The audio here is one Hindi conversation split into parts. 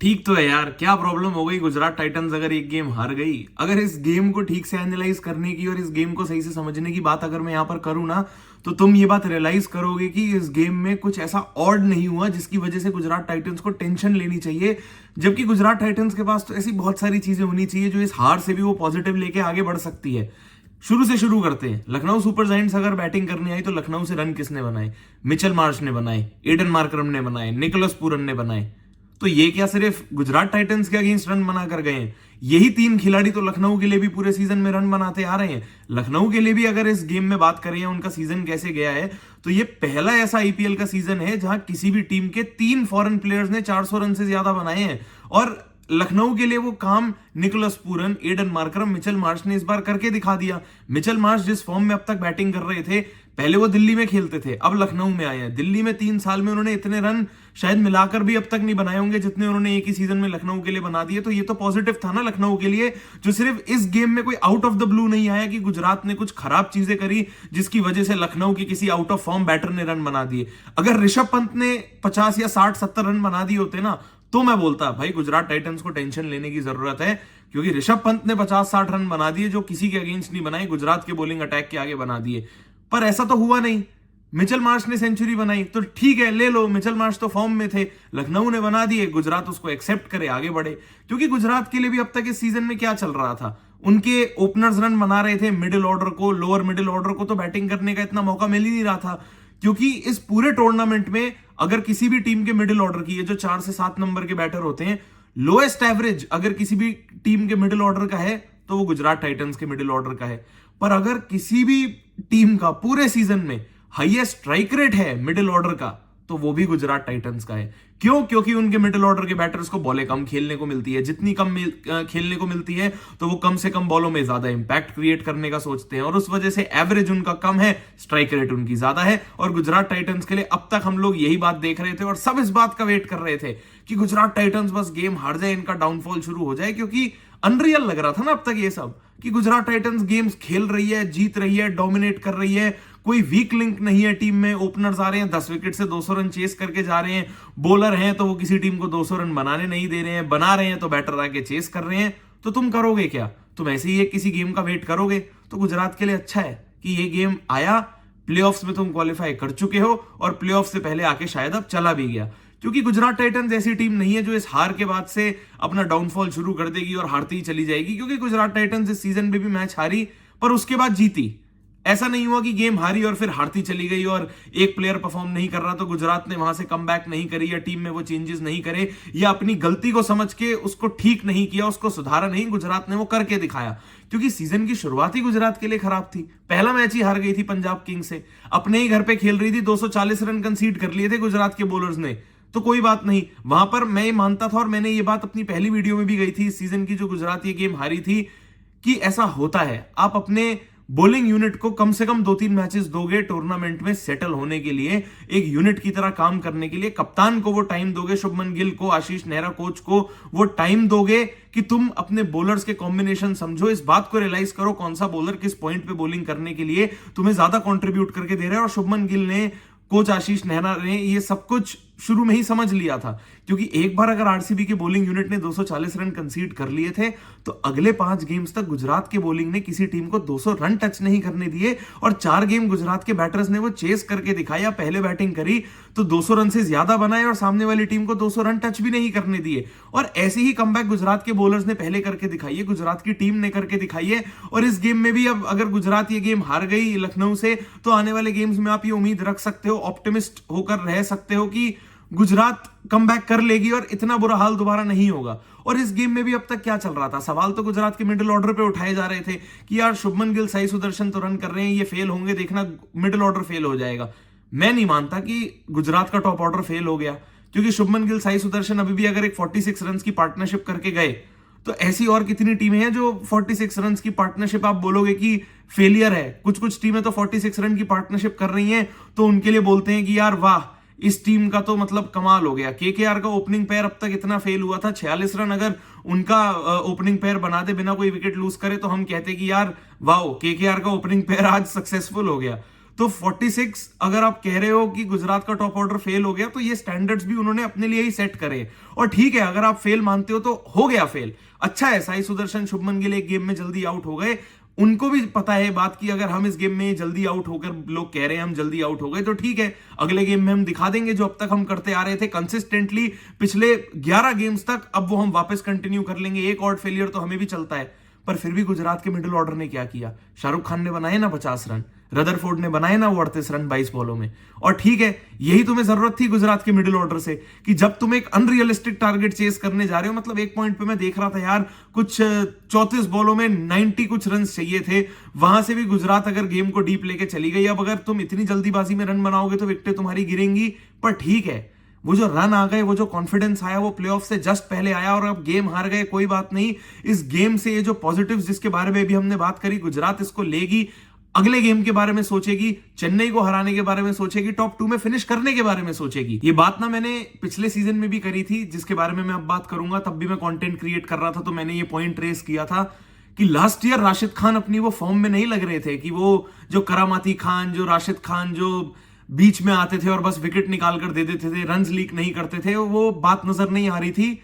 ठीक तो है यार, क्या प्रॉब्लम हो गई गुजरात टाइटंस अगर एक गेम हार गई। अगर इस गेम को ठीक से एनालाइज करने की और इस गेम को सही से समझने की बात अगर मैं यहां पर करूं ना, तो तुम ये बात रियलाइज करोगे कि इस गेम में कुछ ऐसा ऑड नहीं हुआ जिसकी वजह से गुजरात टाइटंस को टेंशन लेनी चाहिए। जबकि गुजरात टाइटंस के पास तो ऐसी बहुत सारी चीजें होनी चाहिए जो इस हार से भी वो पॉजिटिव लेके आगे बढ़ सकती है। शुरू से शुरू करते हैं। लखनऊ सुपर जायंट्स अगर बैटिंग करने आई तो लखनऊ से रन किसने बनाए? मिचेल मार्श ने बनाए, एडन मार्करम ने बनाए, निकोलस पूरन ने बनाए। तो ये क्या सिर्फ गुजरात टाइटंस के अगेंस्ट रन बना कर गए हैं? यही तीन खिलाड़ी तो लखनऊ के लिए भी पूरे सीजन में रन बनाते आ रहे हैं। लखनऊ के लिए भी अगर इस गेम में बात करें उनका सीजन कैसे गया है, तो ये पहला ऐसा आईपीएल का सीजन है जहां किसी भी टीम के 3 फॉरेन प्लेयर्स ने 400 रन से ज्यादा बनाए हैं। और लखनऊ के लिए वो काम Nicholas Pooran, Aiden Markram, Mitchell Marsh ने इस बार करके दिखा दिया। मिचेल मार्श जिस फॉर्म में अब तक बैटिंग कर रहे थे, पहले वो दिल्ली में खेलते थे, अब लखनऊ में आए हैं। दिल्ली में 3 साल में उन्होंने इतने रन शायद मिलाकर भी अब तक नहीं बनाए होंगे जितने उन्होंने एक ही सीजन में लखनऊ के लिए बना दिए। तो ये तो पॉजिटिव था ना लखनऊ के लिए, जो सिर्फ इस गेम में कोई आउट ऑफ द ब्लू नहीं आया कि गुजरात ने कुछ खराब चीजें करी जिसकी वजह से लखनऊ के किसी आउट ऑफ फॉर्म बैटर ने रन बना दिए। अगर ऋषभ पंत ने 50 या 60-70 रन बना दिए होते ना, तो मैं बोलता भाई गुजरात टाइटंस को टेंशन लेने की जरूरत है, क्योंकि ऋषभ पंत ने 50-60 रन बना दिए जो किसी के अगेंस्ट नहीं बनाए, गुजरात के बॉलिंग अटैक के आगे बना दिए। पर ऐसा तो हुआ नहीं। मिचेल मार्श ने सेंचुरी बनाई तो ठीक है, ले लो, मिचेल मार्श तो फॉर्म में थे, लखनऊ ने बना दिए, गुजरात उसको एक्सेप्ट करे, आगे बढ़े। क्योंकि गुजरात के लिए भी अब तक इस सीजन में क्या चल रहा था, उनके ओपनर्स रन बना रहे थे, मिडिल ऑर्डर को, लोअर मिडिल ऑर्डर को तो बैटिंग करने का इतना मौका मिल ही नहीं रहा था। क्योंकि इस पूरे टूर्नामेंट में अगर किसी भी टीम के मिडिल ऑर्डर की, जो 4 से 7 नंबर के बैटर होते हैं, लोएस्ट एवरेज अगर किसी भी टीम के मिडिल ऑर्डर का है तो वो गुजरात टाइटंस के मिडिल ऑर्डर का है। पर अगर किसी भी टीम का पूरे सीजन में हाईएस्ट स्ट्राइक रेट है मिडिल ऑर्डर का, तो वो भी गुजरात टाइटंस का है। क्यों? क्योंकि उनके मिडिल ऑर्डर के बैटर्स को बॉलें कम खेलने को मिलती है। जितनी कम खेलने को मिलती है तो वो कम से कम बॉलों में ज्यादा इंपैक्ट क्रिएट करने का सोचते हैं, और उस वजह से एवरेज उनका कम है, स्ट्राइक रेट उनकी ज्यादा है। और गुजरात टाइटंस के लिए अब तक हम लोग यही बात देख रहे थे और सब इस बात का वेट कर रहे थे कि गुजरात टाइटंस बस गेम हार जाए, इनका डाउनफॉल शुरू हो जाए। क्योंकि अनरियल लग रहा था ना अब तक ये सब, कि गुजरात टाइटंस गेम्स खेल रही है, जीत रही है, डोमिनेट कर रही है, कोई वीक लिंक नहीं है टीम में। ओपनर्स आ रहे हैं, 10 विकेट से 200 रन चेस करके जा रहे हैं। बॉलर हैं तो वो किसी टीम को 200 रन बनाने नहीं दे रहे हैं, बना रहे हैं तो बैटर आके चेस कर रहे हैं। तो तुम करोगे क्या? तुम ऐसे ही किसी गेम का वेट करोगे? तो गुजरात के लिए अच्छा है कि ये गेम आया, प्लेऑफ्स में तुम क्वालिफाई कर चुके हो, और प्लेऑफ से पहले आके शायद अब चला भी गया। क्योंकि गुजरात टाइटंस ऐसी टीम नहीं है जो इस हार के बाद से अपना डाउनफॉल शुरू कर देगी और हारती ही चली जाएगी। क्योंकि गुजरात टाइटंस इस सीजन में भी मैच हारी पर उसके बाद जीती। ऐसा नहीं हुआ कि गेम हारी और फिर हारती चली गई और एक प्लेयर परफॉर्म नहीं कर रहा तो गुजरात ने वहां से कमबैक नहीं करी, या टीम में वो चेंजेस नहीं करे, या अपनी गलती को समझ के उसको ठीक नहीं किया, उसको सुधारा नहीं। गुजरात ने वो करके दिखाया। क्योंकि सीजन की शुरुआत ही गुजरात के लिए खराब थी। पहला मैच ही हार गई थी पंजाब किंग्स से, अपने ही घर पे खेल रही थी, 240 रन कंसीड कर लिए थे गुजरात के बॉलर्स ने। तो कोई बात नहीं, वहां पर मैं ये मानता था, और मैंने ये बात अपनी पहली वीडियो में भी गई थी इस सीजन की जो गुजरात ये गेम हारी थी, कि ऐसा होता है। आप अपने बॉलिंग यूनिट को कम से कम 2-3 मैचेस दोगे टूर्नामेंट में सेटल होने के लिए, एक यूनिट की तरह काम करने के लिए। कप्तान को वो टाइम दोगे, शुभमन गिल को, आशीष नेहरा कोच को वो टाइम दोगे कि तुम अपने बॉलर्स के कॉम्बिनेशन समझो, इस बात को रियलाइज करो कौन सा बॉलर किस पॉइंट पे बॉलिंग करने के लिए तुम्हें ज्यादा कंट्रीब्यूट करके दे रहा है। और शुभमन गिल ने, कोच आशीष नेहरा ने ये सब कुछ शुरू में ही समझ लिया था। क्योंकि एक बार अगर आरसीबी की बॉलिंग यूनिट ने 240 रन कंसीड कर लिए थे, तो अगले 5 गेम्स तक गुजरात के बॉलिंग ने किसी टीम को 200 रन टच नहीं करने दिए। और 4 गेम गुजरात के बैटर्स ने वो चेस करके दिखाया। पहले बैटिंग करी तो 200 रन से ज्यादा बनाए और सामने वाली टीम को 200 रन टच भी नहीं करने दिए। और ऐसी ही कमबैक गुजरात के बॉलर्स ने पहले करके दिखाई है, गुजरात की टीम ने करके दिखाई है। और इस गेम में भी अब अगर गुजरात ये गेम हार गई लखनऊ से, तो आने वाले गेम्स में आप ये उम्मीद रख सकते हो, ऑप्टिमिस्ट होकर रह सकते हो कि गुजरात कमबैक कर लेगी और इतना बुरा हाल दोबारा नहीं होगा। और इस गेम में भी अब तक क्या चल रहा था, सवाल तो गुजरात के मिडिल ऑर्डर पे उठाए जा रहे थे कि यार शुभमन गिल, साई सुदर्शन तो रन कर रहे हैं, ये फेल होंगे, देखना मिडिल ऑर्डर फेल हो जाएगा। मैं नहीं मानता कि गुजरात का टॉप ऑर्डर फेल हो गया, क्योंकि शुभमन गिल, साई सुदर्शन अभी भी अगर एक 46 रन की पार्टनरशिप करके गए, तो ऐसी और कितनी टीमें हैं जो 46 रन की पार्टनरशिप आप बोलोगे कि फेलियर है। कुछ कुछ टीमें तो 46 रन की पार्टनरशिप कर रही हैं, तो उनके लिए बोलते हैं कि यार वाह, इस टीम का तो मतलब कमाल हो गया। केकेआर का ओपनिंग पेयर अब तक इतना फेल हुआ था, 46 रन अगर उनका ओपनिंग पेयर बना दे बिना कोई विकेट लूज करे, तो हम कहते कि यार वाओ, केकेआर का ओपनिंग पेयर आज सक्सेसफुल हो गया। तो 46 अगर आप कह रहे हो कि गुजरात का टॉप ऑर्डर फेल हो गया, तो ये स्टैंडर्ड्स भी उन्होंने अपने लिए ही सेट करे। और ठीक है, अगर आप फेल मानते हो तो हो गया फेल, अच्छा है। साई सुदर्शन, शुभमन गिल एक गेम में जल्दी आउट हो गए, उनको भी पता है बात की अगर हम इस गेम में जल्दी आउट होकर, लोग कह रहे हैं हम जल्दी आउट हो गए, तो ठीक है, अगले गेम में हम दिखा देंगे जो अब तक हम करते आ रहे थे कंसिस्टेंटली पिछले 11 गेम्स तक, अब वो हम वापस कंटिन्यू कर लेंगे। एक ऑड फेलियर तो हमें भी चलता है। पर फिर भी गुजरात के मिडिल ऑर्डर ने क्या किया? शाहरुख खान ने बनाए ना 50 रन, रदरफोर्ड ने बनाए ना वो 38 रन 22 बॉलों में। और ठीक है, यही तुम्हें जरूरत थी गुजरात के मिडिल ऑर्डर से, कि जब तुम एक अनरियलिस्टिक टारगेट चेस करने जा रहे हो, मतलब एक पॉइंट पे मैं देख रहा था यार, कुछ 34 बॉलों में 90 कुछ रन चाहिए थे, वहां से भी गुजरात अगर गेम को डीप लेके चली गई। अब अगर तुम इतनी जल्दीबाजी में रन बनाओगे तो विकेटें तुम्हारी गिरेंगी। पर ठीक है, वो जो रन आ गए, वो जो कॉन्फिडेंस आया, वो प्लेऑफ से जस्ट पहले आया, और अब गेम हार गए, कोई बात नहीं। इस गेम से ये जो पॉजिटिव्स जिसके बारे में भी हमने बात करी, गुजरात इसको लेगी, अगले गेम के बारे में सोचेगी, चेन्नई को हराने के बारे में सोचेगी, टॉप 2 में फिनिश करने के बारे में सोचेगी। ये बात ना मैंने पिछले सीजन में भी करी थी, जिसके बारे में मैं अब बात करूंगा। तब भी मैं कंटेंट क्रिएट कर रहा था, तो मैंने ये पॉइंट रेस किया था कि लास्ट ईयर राशिद खान अपनी वो फॉर्म में नहीं लग रहे थे, कि वो जो करामाती खान, जो राशिद खान जो बीच में आते थे और बस विकेट निकाल कर दे देते थे, रन्स लीक नहीं करते थे, वो बात नजर नहीं आ रही थी।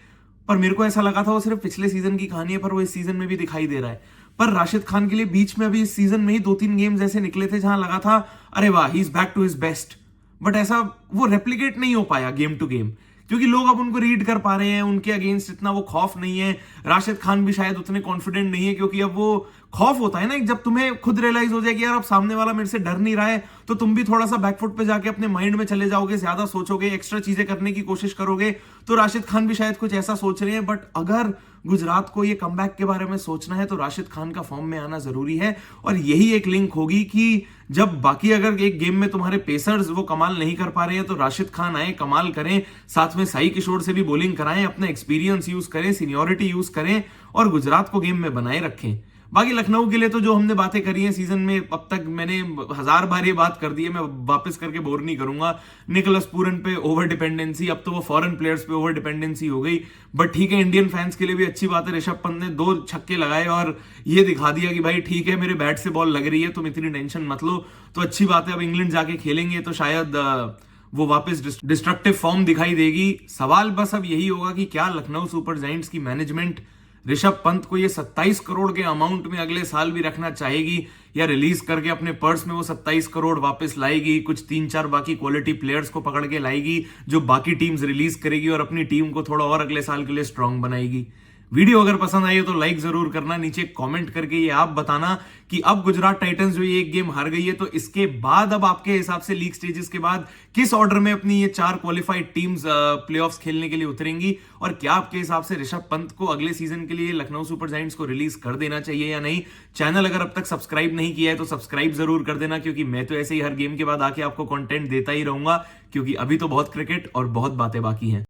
पर मेरे को ऐसा लगा था वो सिर्फ पिछले सीजन की कहानी है, पर वो इस सीजन में भी दिखाई दे रहा है। पर राशिद खान के लिए बीच में अभी इस सीजन में ही 2-3 गेम्स ऐसे निकले थे जहां लगा था अरे वाह, he is back to his best. But ऐसा वो रेप्लिकेट नहीं हो पाया गेम टू गेम, क्योंकि लोग अब उनको रीड कर पा रहे हैं, उनके अगेंस्ट इतना वो खौफ नहीं है। राशिद खान भी शायद उतने कॉन्फिडेंट नहीं है, क्योंकि अब वो खौफ होता है ना, जब तुम्हें खुद रियलाइज हो जाए कि यार अब सामने वाला मेरे से डर नहीं रहा है, तो तुम भी थोड़ा सा बैकफुट पे जाके अपने माइंड में चले जाओगे, ज्यादा सोचोगे, एक्स्ट्रा चीजें करने की कोशिश करोगे। तो राशिद खान भी शायद कुछ ऐसा सोच रहे हैं। बट अगर गुजरात को ये कमबैक के बारे में सोचना है तो राशिद खान का फॉर्म में आना जरूरी है। और यही एक लिंक होगी कि जब बाकी अगर एक गेम में तुम्हारे पेसर्स वो कमाल नहीं कर पा रहे हैं, तो राशिद खान आए, कमाल करें, साथ में साई किशोर से भी बॉलिंग कराएं, अपना एक्सपीरियंस यूज करें, सीनियोरिटी यूज करें, और गुजरात को गेम में बनाए रखें। बाकी लखनऊ के लिए तो जो हमने बातें करी हैं सीजन में, अब तक मैंने 1000 बार ये बात कर दी है, मैं वापस करके बोर नहीं करूंगा। निकोलस पूरन पे ओवर डिपेंडेंसी, अब तो वो फॉरेन प्लेयर्स पे ओवर डिपेंडेंसी हो गई। बट ठीक है, इंडियन फैंस के लिए भी अच्छी बात है, ऋषभ पंत ने 2 छक्के लगाए और ये दिखा दिया कि भाई ठीक है, मेरे बैट से बॉल लग रही है, तुम इतनी टेंशन मत लो। तो अच्छी बात है, अब इंग्लैंड जाके खेलेंगे तो शायद वो वापस डिस्ट्रक्टिव फॉर्म दिखाई देगी। सवाल बस अब यही होगा कि क्या लखनऊ सुपर जायंट्स की मैनेजमेंट ऋषभ पंत को ये 27 करोड़ के अमाउंट में अगले साल भी रखना चाहेगी, या रिलीज करके अपने पर्स में वो 27 करोड़ वापस लाएगी, कुछ 3-4 बाकी क्वालिटी प्लेयर्स को पकड़ के लाएगी जो बाकी टीम्स रिलीज करेगी, और अपनी टीम को थोड़ा और अगले साल के लिए स्ट्रांग बनाएगी। वीडियो अगर पसंद आई हो तो लाइक जरूर करना, नीचे कमेंट करके ये आप बताना कि अब गुजरात टाइटंस जो ये एक गेम हार गई है, तो इसके बाद अब आपके हिसाब से लीग स्टेजेस के बाद किस ऑर्डर में अपनी ये 4 क्वालिफाइड टीम्स प्लेऑफ्स खेलने के लिए उतरेंगी, और क्या आपके हिसाब से ऋषभ पंत को अगले सीजन के लिए लखनऊ सुपर जायंट्स को रिलीज कर देना चाहिए या नहीं। चैनल अगर अब तक सब्सक्राइब नहीं किया है तो सब्सक्राइब जरूर कर देना, क्योंकि मैं तो ऐसे ही हर गेम के बाद आके आपको कंटेंट देता ही रहूंगा, क्योंकि अभी तो बहुत क्रिकेट और बहुत बातें बाकी हैं।